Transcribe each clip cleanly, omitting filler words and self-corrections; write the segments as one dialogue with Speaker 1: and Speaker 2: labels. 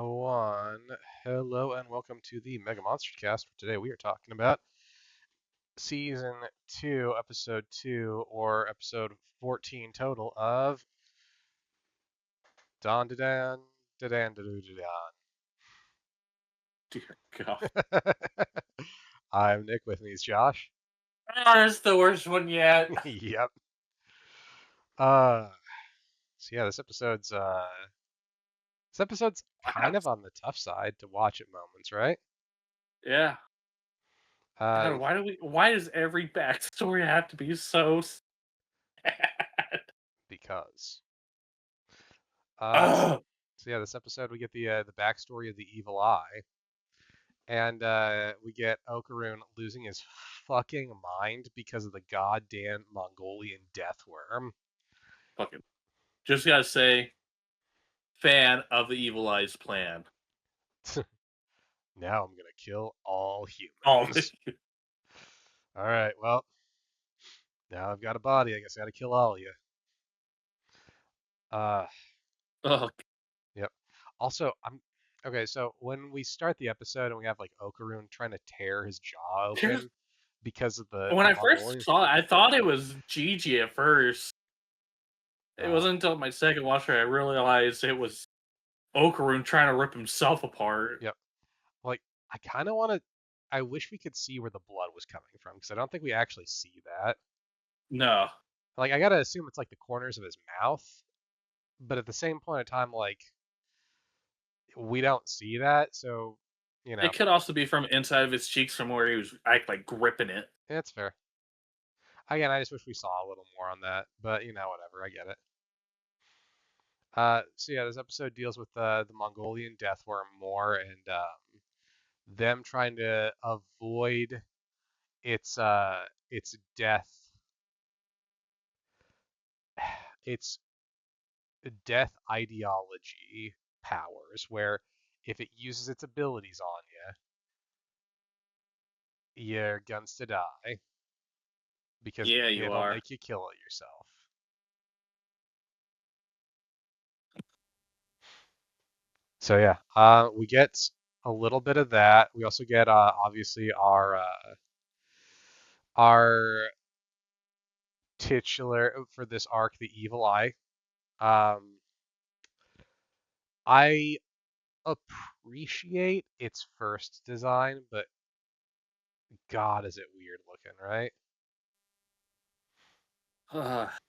Speaker 1: One. Hello and welcome to the MegaMonsterCast. For today, we are talking about Season 2, Episode 2, or Episode 14 total of DanDaDan, DanDaDan.
Speaker 2: Dear God.
Speaker 1: I'm Nick. With me is Josh.
Speaker 2: That's the worst one yet.
Speaker 1: Yep. Uh, this episode's kind of on the tough side to watch at moments, right?
Speaker 2: Yeah.
Speaker 1: Uh,
Speaker 2: God, why does every backstory have to be so sad?
Speaker 1: because
Speaker 2: Ugh.
Speaker 1: this episode we get the backstory of the evil eye. And we get Okaroon losing his fucking mind because of the goddamn Mongolian death worm.
Speaker 2: Fucking. Just gotta say, fan of the Evil Eye's plan.
Speaker 1: Now I'm gonna kill all
Speaker 2: Oh,
Speaker 1: humans. All right, well, now I've got a body. I guess I gotta kill all of you. Uh,
Speaker 2: oh,
Speaker 1: yep. Also, I'm okay. So when we start the episode and we have like Okaroon trying to tear his jaw open because of the
Speaker 2: when I first
Speaker 1: Mongolian.
Speaker 2: saw it, I thought it was Gigi at first. It
Speaker 1: Uh,
Speaker 2: wasn't until my second watch where I realized it was Okaroon trying to rip himself apart.
Speaker 1: yep. Like I kind of want to. I wish we could see where the blood was coming from because I don't think we actually see that.
Speaker 2: No.
Speaker 1: Like I gotta assume it's like the corners of his mouth, but at the same point in time, like we don't see that, so you know,
Speaker 2: It could also be from inside of his cheeks from where he was like gripping it.
Speaker 1: it's fair. Again, I just wish we saw a little more on that, but whatever. I get it. This episode deals with the Mongolian death worm more and them trying to avoid its death, its death ideology powers, where if it uses its abilities on you, you're guns to die because
Speaker 2: Yeah, you
Speaker 1: it'll
Speaker 2: are.
Speaker 1: make you kill it yourself. So yeah, we get a little bit of that. We also get obviously our titular for this arc, the Evil Eye. Um, I appreciate its first design, but God, is it weird looking, right?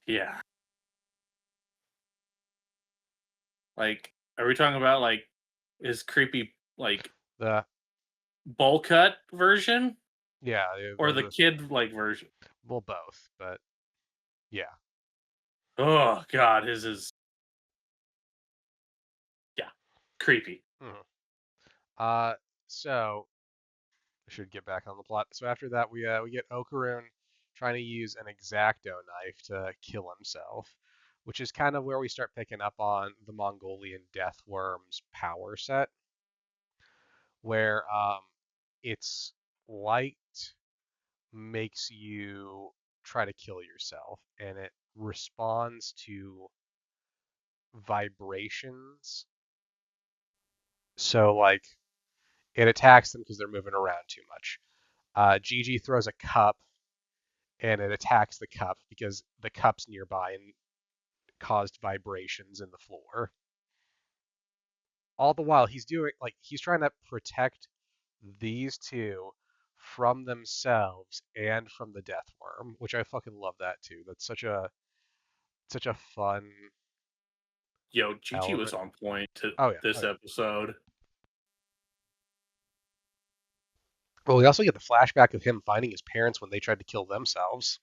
Speaker 2: Yeah. Like, are we talking about like his creepy like
Speaker 1: The
Speaker 2: bowl cut version
Speaker 1: yeah,
Speaker 2: or the kid like version?
Speaker 1: well both, but yeah.
Speaker 2: Oh God, his is yeah, creepy.
Speaker 1: Mhm. Uh, so I should get back on the plot. So after that, we get Okaroon trying to use an X-Acto knife to kill himself, which is kind of where we start picking up on the Mongolian death worm's power set, where its light makes you try to kill yourself, and it responds to vibrations. So like it attacks them because they're moving around too much. Gigi throws a cup and it attacks the cup because the cup's nearby and caused vibrations in the floor. All the while he's trying to protect these two from themselves and from the death worm, which I fucking love that too. That's such a fun
Speaker 2: Yo, Gigi was
Speaker 1: element.
Speaker 2: on point to
Speaker 1: Oh yeah, oh
Speaker 2: this
Speaker 1: yeah.
Speaker 2: episode.
Speaker 1: Well, we also get the flashback of him finding his parents when they tried to kill themselves.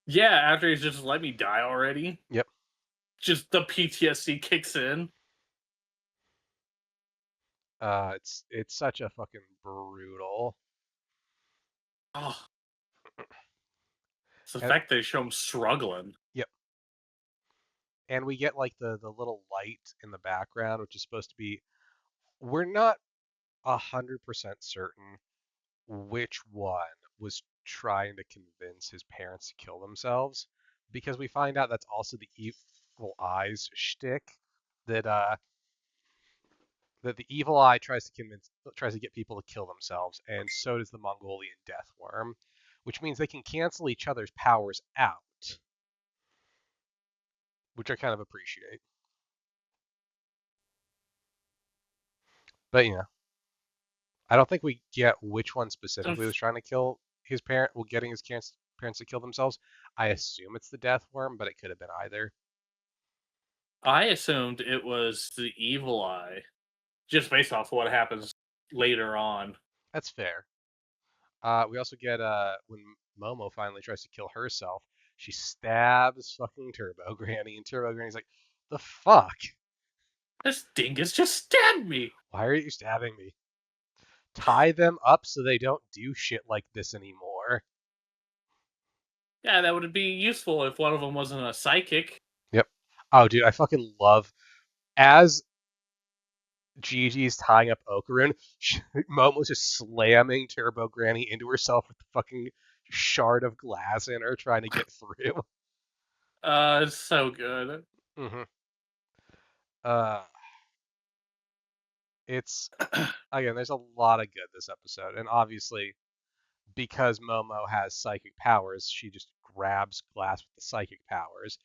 Speaker 2: Yeah, after he's just let me die already.
Speaker 1: Yep.
Speaker 2: Just the PTSD kicks in.
Speaker 1: It's such a fucking brutal.
Speaker 2: Oh, it's the
Speaker 1: And
Speaker 2: fact they show him struggling.
Speaker 1: yep. And we get like the little light in the background, which is supposed to be. We're not 100% certain which one was trying to convince his parents to kill themselves, because we find out that's also the evil eyes shtick that that the evil eye tries to get people to kill themselves, and so does the Mongolian death worm, which means they can cancel each other's powers out, which I kind of appreciate. But I don't think we get which one specifically was trying to kill his parent, well, getting his parents to kill themselves. I assume it's the death worm, but it could have been either.
Speaker 2: I assumed it was the evil eye, just based off of what happens later on.
Speaker 1: That's fair. We also get when Momo finally tries to kill herself, she stabs fucking Turbo Granny, and Turbo Granny's like, "The fuck?
Speaker 2: This dingus just stabbed me.
Speaker 1: Why are you stabbing me? Tie them up so they don't do shit like this anymore."
Speaker 2: Yeah, that would be useful if one of them wasn't a psychic.
Speaker 1: Yep. Oh, dude, I fucking love as Gigi's tying up Okarun. Momo's just slamming Turbo Granny into herself with the fucking shard of glass in her, trying to get through.
Speaker 2: It's so good.
Speaker 1: Mm-hmm. Uh, it's again, there's a lot of good this episode, and obviously because Momo has psychic powers, she just grabs glass with the psychic powers,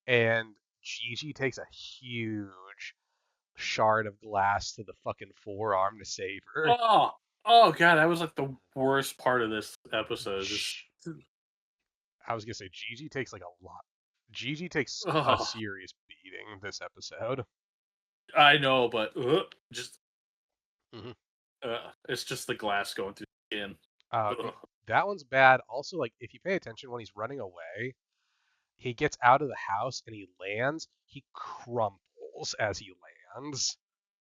Speaker 1: and Gigi takes a huge shard of glass to the fucking forearm to save her.
Speaker 2: Oh, oh god, that was like the worst part of this episode. Just,
Speaker 1: I was gonna say Gigi takes like a lot. Gigi takes a
Speaker 2: oh,
Speaker 1: serious beating this episode.
Speaker 2: I know, but just,
Speaker 1: Hmm.
Speaker 2: it's just the glass going through the skin.
Speaker 1: No,
Speaker 2: Ugh.
Speaker 1: that one's bad. Also, like if you pay attention when he's running away, he gets out of the house and he lands. He crumples as he lands.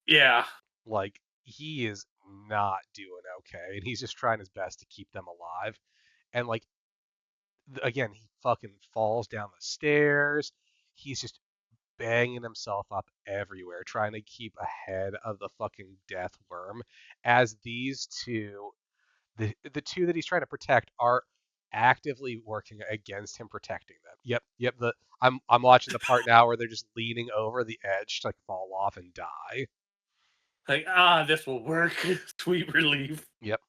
Speaker 2: Yeah,
Speaker 1: Like he is not doing okay, and he's just trying his best to keep them alive. And like again, he fucking falls down the stairs. He's just banging himself up everywhere, trying to keep ahead of the fucking death worm. As these two, the two that he's trying to protect, are actively working against him protecting them. Yep, yep. I'm watching the part now where they're just leaning over the edge to like fall off and die.
Speaker 2: like this will work. Sweet relief.
Speaker 1: Yep.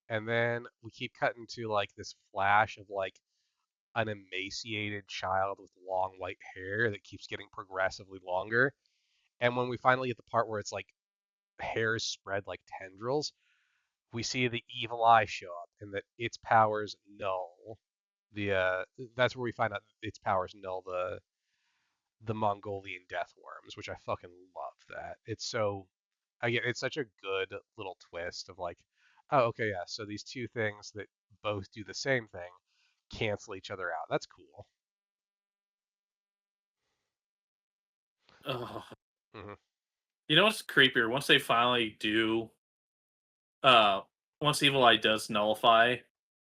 Speaker 1: And then we keep cutting to like this flash of like an emaciated child with long white hair that keeps getting progressively longer. And when we finally get the part where it's like hairs spread like tendrils, we see the evil eye show up and that its powers null the that's where we find out its powers null the Mongolian death worms, which I fucking love that. It's so again, it's such a good little twist of like, oh, okay, yeah, so these two things that both do the same thing cancel each other out. That's cool.
Speaker 2: Ugh.
Speaker 1: Hmm.
Speaker 2: You know what's creepier? Once they finally do, uh, once Evil Eye does nullify,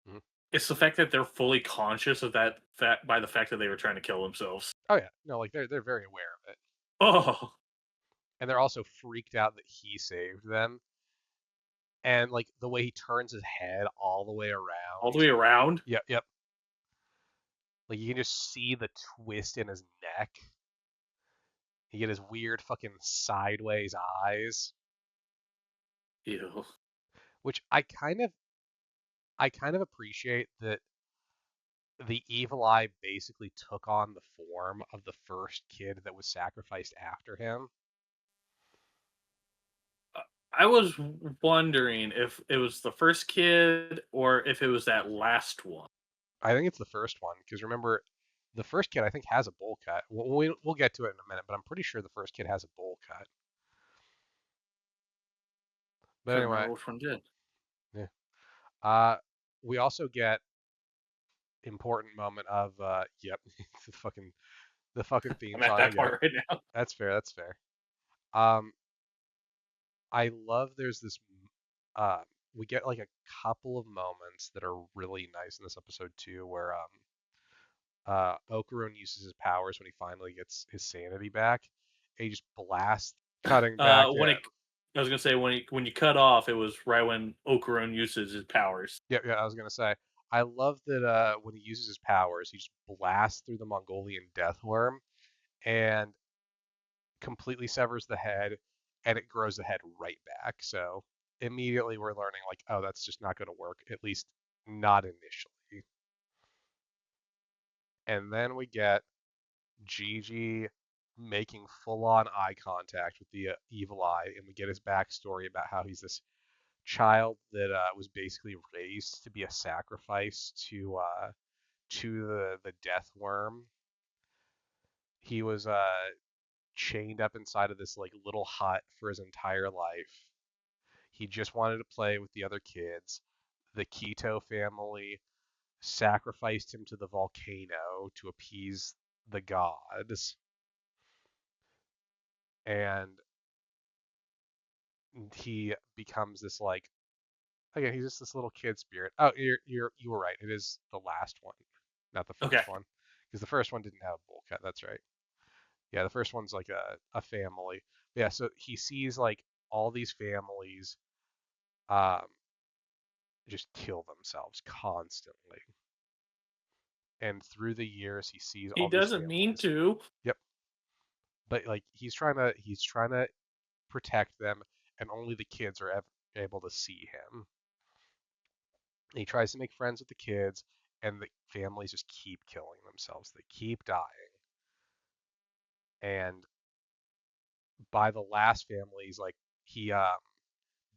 Speaker 1: Hmm.
Speaker 2: it's the fact that they're fully conscious of that fact by the fact that they were trying to kill themselves.
Speaker 1: Oh yeah, no, like they're very aware of it,
Speaker 2: Oh,
Speaker 1: and they're also freaked out that he saved them, and like the way he turns his head all the way
Speaker 2: all the
Speaker 1: around.
Speaker 2: way around.
Speaker 1: Yep, yep. Like you can just see the twist in his neck. You get his weird fucking sideways eyes,
Speaker 2: Ew.
Speaker 1: which I kind of appreciate that the evil eye basically took on the form of the first kid that was sacrificed after him.
Speaker 2: I was wondering if it was the first kid or if it was that last one.
Speaker 1: I think it's the first one because remember, the first kid I think has a bowl cut. We'll get to it in a minute, but I'm pretty sure the first kid has a bowl cut. But
Speaker 2: Couldn't
Speaker 1: anyway,
Speaker 2: remember which one did.
Speaker 1: yeah. Uh, we also get important moment of yep, the fucking theme
Speaker 2: I'm at
Speaker 1: song.
Speaker 2: that
Speaker 1: Yep,
Speaker 2: part right now.
Speaker 1: that's fair. That's fair. Um, I love there's this we get like a couple of moments that are really nice in this episode too, where Okarun uses his powers when he finally gets his sanity back. And he just blasts cutting back
Speaker 2: When
Speaker 1: in.
Speaker 2: it, I was gonna say when you cut off, it was right when Okarun uses his powers.
Speaker 1: Yeah, yeah, I was gonna say. I love that when he uses his powers, he just blasts through the Mongolian death worm and completely severs the head. and it grows the head right back. So immediately we're learning like, oh, that's just not going to work, at least not initially. And then we get Gigi making full-on eye contact with the evil eye, and we get his backstory about how he's this child that was basically raised to be a sacrifice to the death worm. He was chained up inside of this like little hut for his entire life. He just wanted to play with the other kids. The Keto family sacrificed him to the volcano to appease the gods, and he becomes this like again, he's just this little kid spirit. Oh, you were right. It is the last one, not the
Speaker 2: Okay.
Speaker 1: first one, because the first one didn't have a bowl cut. That's right. Yeah, the first one's like a family. Yeah, so he sees like all these families um just kill themselves constantly. And through the years he sees
Speaker 2: He
Speaker 1: all these
Speaker 2: doesn't mean
Speaker 1: families.
Speaker 2: to.
Speaker 1: Yep. But like he's trying to protect them, and only the kids are ever able to see him. And he tries to make friends with the kids, and the families just keep killing themselves. They keep dying. And by the last family, he's like he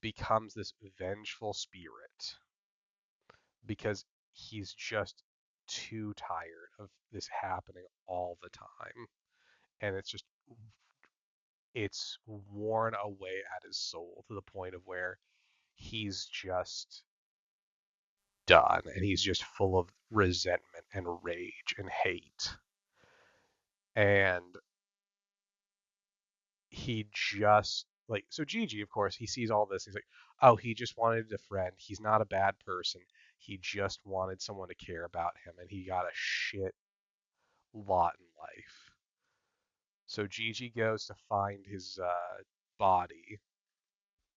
Speaker 1: becomes this vengeful spirit because he's just too tired of this happening all the time. And it's worn away at his soul to the point of where he's just done and he's just full of resentment and rage and hate. And he just like so Gigi, of course, he sees all this. He's like, oh, he just wanted a friend. He's not a bad person. He just wanted someone to care about him, and he got a shit lot in life. So Gigi goes to find his body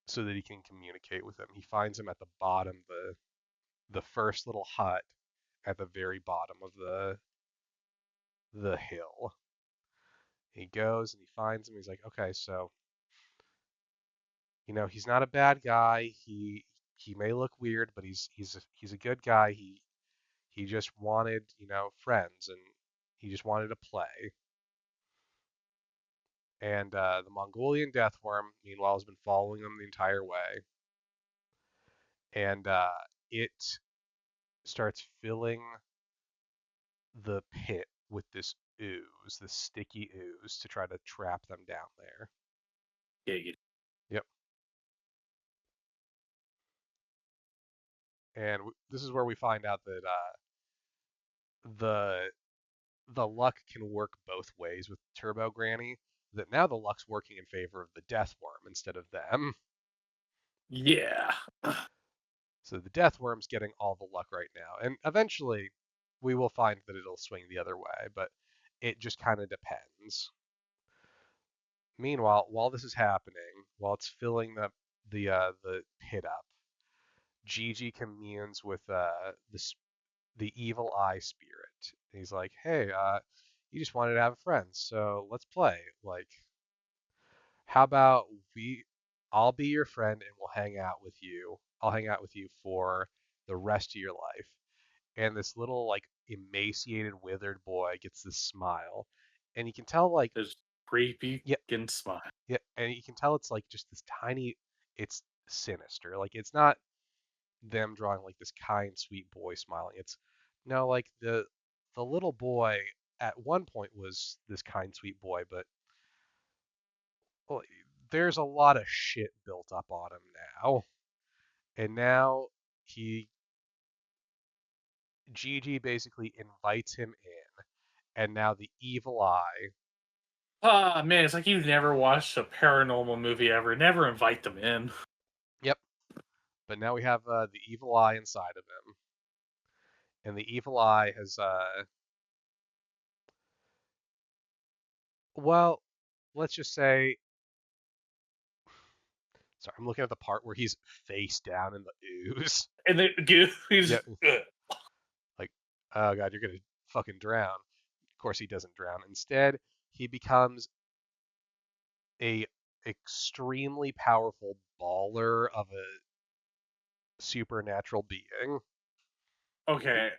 Speaker 1: so that he can communicate with him. He finds him at the bottom, the first little hut at the very bottom of the hill. He goes and he finds him. He's like, okay, so he's not a bad guy. He may look weird, but he's a good guy. He just wanted friends, and he just wanted to play. And the Mongolian deathworm, meanwhile, has been following him the entire way, and it starts filling the pit with this ooze, this sticky ooze, to try to trap them down there.
Speaker 2: Yeah.
Speaker 1: Yep. And this is where we find out that the the luck can work both ways with Turbo Granny. That now the luck's working in favor of the Death Worm instead of them.
Speaker 2: Yeah.
Speaker 1: So the Death Worm's getting all the luck right now, and eventually we will find that it'll swing the other way, but it just kind of depends. Meanwhile, while this is happening, while it's filling the pit up, Gigi communes with the evil eye spirit. He's like, "Hey, you just wanted to have a friend, so let's play. Like, how about I'll be your friend and we'll hang out with you. I'll hang out with you for the rest of your life." And this little like emaciated, withered boy gets this smile, and you can tell like,
Speaker 2: His creepy
Speaker 1: yeah,
Speaker 2: fucking smile.
Speaker 1: yeah, and you can tell it's like just this tiny. It's sinister. Like it's not them drawing like this kind, sweet boy smiling. It's no like the little boy at one point was this kind, sweet boy, but well, there's a lot of shit built up on him now, and now he Gigi basically invites him in, and now the evil eye.
Speaker 2: Ah, man, it's like you've never watched a paranormal movie ever. Never invite them in.
Speaker 1: Yep, but now we have the evil eye inside of him, and the evil eye has well, let's just say. Sorry, I'm looking at the part where he's face down in the ooze.
Speaker 2: And then he's
Speaker 1: Yeah, like, oh god, you're gonna fucking drown. Of course, he doesn't drown. Instead, he becomes a extremely powerful baller of a supernatural being.
Speaker 2: Okay,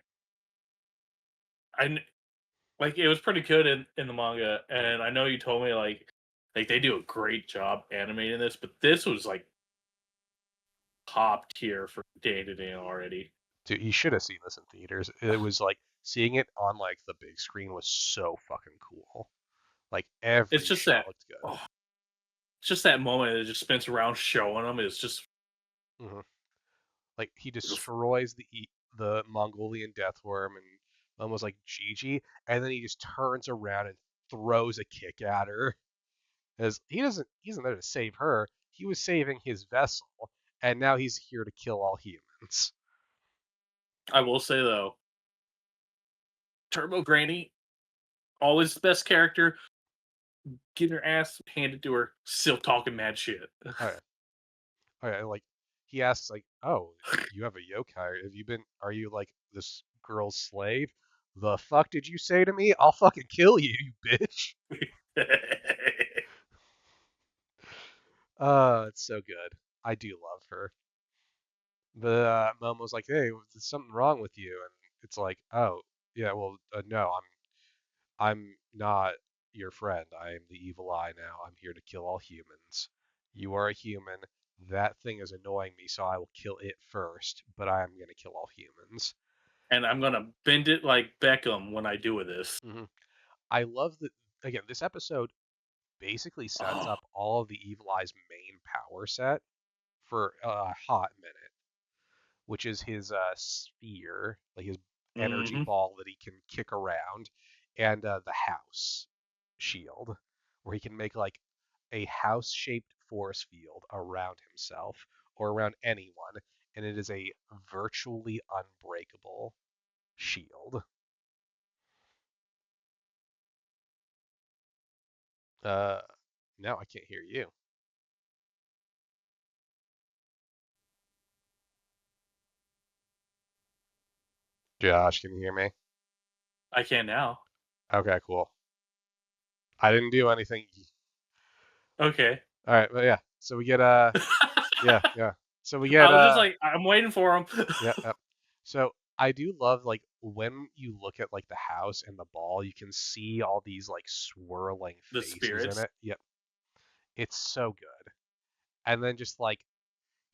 Speaker 2: like it was pretty good in the manga,
Speaker 1: Mhm.
Speaker 2: and I know you told me like they do a great job animating this, but this was like top tier for DanDaDan already.
Speaker 1: Dude, you should have seen this in theaters. It was like seeing it on like the big screen was so fucking cool. Like
Speaker 2: It's
Speaker 1: every
Speaker 2: just that,
Speaker 1: shot looked good.
Speaker 2: oh, it's just that moment that just spins around showing them is just
Speaker 1: Hmm. Like he
Speaker 2: beautiful.
Speaker 1: destroys the Mongolian death worm and almost like Gigi, and then he just turns around and throws a kick at her. As he isn't there to save her. He was saving his vessel, and now he's here to kill all humans.
Speaker 2: I will say though, Turbo Granny, always the best character. Getting her ass handed to her, still talking mad shit.
Speaker 1: All right, all right. Like he asks, like, "Oh, you have a yokai? Have you been? Are you like this girl's slave? The fuck did you say to me? I'll fucking kill you, you bitch." It's so good. I do love her. But Momo's like, "Hey, there's something wrong with you," and it's like, "Oh, yeah, well, no, I'm not your friend. I am the evil eye now. I'm here to kill all humans. You are a human. That thing is annoying me, so I will kill it first, but I am going to kill all humans."
Speaker 2: And I'm gonna bend it like Beckham when I do with this.
Speaker 1: Hmm. I love that, again, this episode basically sets
Speaker 2: Oh,
Speaker 1: up all of the evil eye's main power set for a hot minute, which is his sphere, like his energy
Speaker 2: mm-hmm.
Speaker 1: ball that he can kick around, and the house shield, where he can make like a house-shaped force field around himself or around anyone, and it is a virtually unbreakable shield. Uh, no, I can't hear you. Josh, can you hear me?
Speaker 2: I can now.
Speaker 1: Okay, cool. I didn't do anything.
Speaker 2: Okay.
Speaker 1: All right, but yeah. So we get yeah, yeah. So we
Speaker 2: I
Speaker 1: get
Speaker 2: was just like, I'm waiting for him.
Speaker 1: yeah, yeah. So I do love like when you look at like the house and the ball, you can see all these like swirling
Speaker 2: The
Speaker 1: faces in
Speaker 2: spirits.
Speaker 1: it. Yep. It's so good. And then just like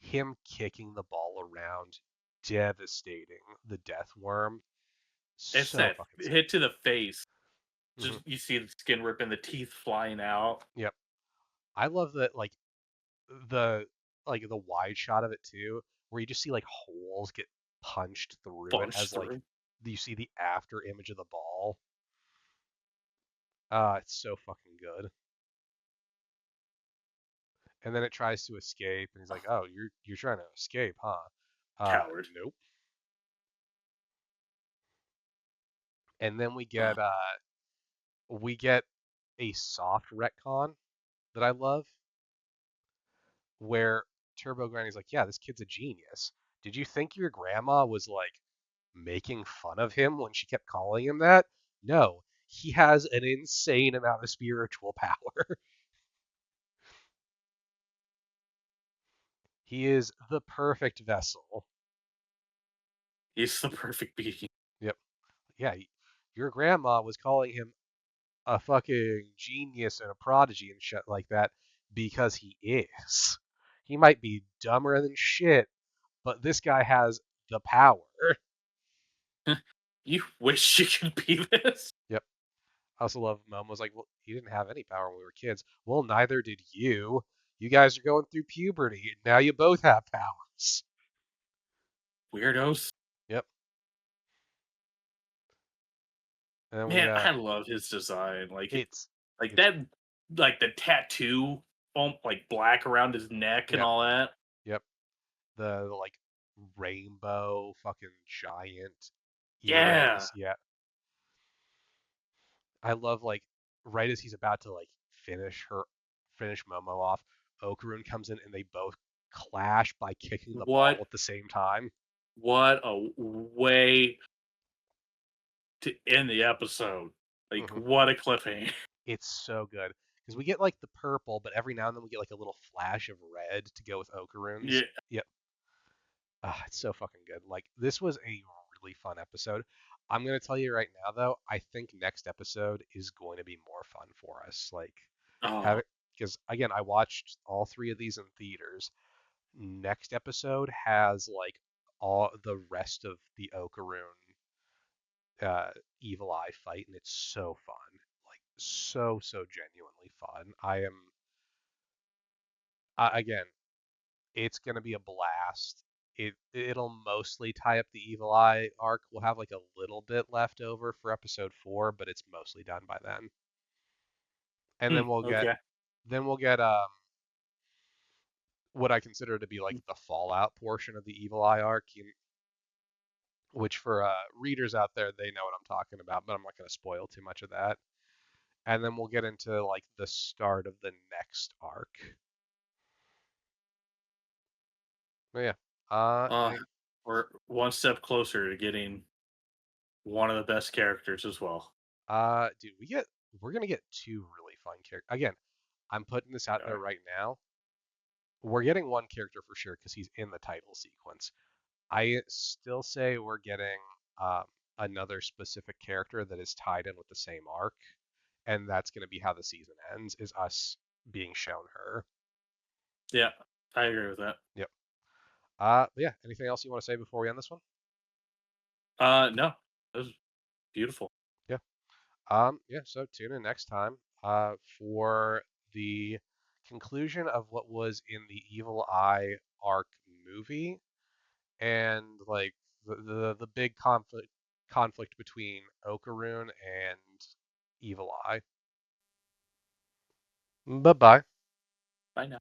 Speaker 1: him kicking the ball around, devastating the death worm.
Speaker 2: It's
Speaker 1: So
Speaker 2: that
Speaker 1: fucking sick.
Speaker 2: hit to the face.
Speaker 1: Hmm.
Speaker 2: Just you see the skin ripping, the teeth flying out.
Speaker 1: Yep. I love that the the wide shot of it too, where you just see like holes get punched through it
Speaker 2: Bunch
Speaker 1: as like
Speaker 2: through.
Speaker 1: you see the after image of the ball. It's so fucking good. And then it tries to escape, and he's like, "Oh, you're trying to escape, huh?"
Speaker 2: Coward.
Speaker 1: Nope. And then we get a soft retcon that I love, where Turbo Granny's like, "Yeah, this kid's a genius. Did you think your grandma was like making fun of him when she kept calling him that? No, he has an insane amount of spiritual power. He is the perfect vessel."
Speaker 2: He's the perfect being.
Speaker 1: Yep. Yeah, your grandma was calling him a fucking genius and a prodigy and shit like that because he is. He might be dumber than shit, but this guy has the power.
Speaker 2: You wish you could be this.
Speaker 1: Yep. I also love Mom was like, well, he didn't have any power when we were kids. Well, neither did you. You guys are going through puberty, and now you both have powers.
Speaker 2: Weirdos.
Speaker 1: Yep. And then we
Speaker 2: Man, I love his design.
Speaker 1: it's
Speaker 2: Like
Speaker 1: it's
Speaker 2: that, like the tattoo, like black around his neck and
Speaker 1: yep,
Speaker 2: all that.
Speaker 1: yep. The like rainbow fucking giant
Speaker 2: Yeah.
Speaker 1: earrings. Yeah. I love like right as he's about to like finish Momo off, Okarun comes in and they both clash by kicking the ball
Speaker 2: What?
Speaker 1: at the same time.
Speaker 2: What a way to end the episode. Like,
Speaker 1: Hmm.
Speaker 2: what a cliffhanger.
Speaker 1: It's so good because we get like the purple, but every now and then we get like a little flash of red to go with
Speaker 2: Yeah.
Speaker 1: Okaruns. Yep. Ah, it's so fucking good. Like this was a really fun episode. I'm gonna tell you right now though, I think next episode is going to be more fun for us. Like have
Speaker 2: Oh.
Speaker 1: it because again, I watched all three of these in theaters. Next episode has like all the rest of the Okaroon uh, Evil Eye fight, and it's so fun. Like so genuinely fun. Again, it's gonna be a blast. It'll mostly tie up the Evil Eye arc. We'll have like a little bit left over for episode 4, but it's mostly done by then. And
Speaker 2: Hmm, okay.
Speaker 1: then we'll get what I consider to be like the fallout portion of the Evil Eye arc, which for readers out there, they know what I'm talking about, but I'm not going to spoil too much of that. And then we'll get into like the start of the next arc. But yeah.
Speaker 2: Uh, we're one step closer to getting one of the best characters as well.
Speaker 1: Dude, we're gonna get two really fun characters. Again, I'm putting this out
Speaker 2: All
Speaker 1: there
Speaker 2: right.
Speaker 1: right now. We're getting one character for sure because he's in the title sequence. I still say we're getting um, another specific character that is tied in with the same arc, and that's gonna be how the season ends. Is us being shown her.
Speaker 2: Yeah, I agree with that.
Speaker 1: Yep. Yeah. Anything else you want to say before we end this one?
Speaker 2: No, it was beautiful.
Speaker 1: Yeah. Yeah. So tune in next time. For the conclusion of what was in the Evil Eye arc movie, and like the big conflict between Okaroon and Evil Eye. Bye bye.
Speaker 2: Bye now.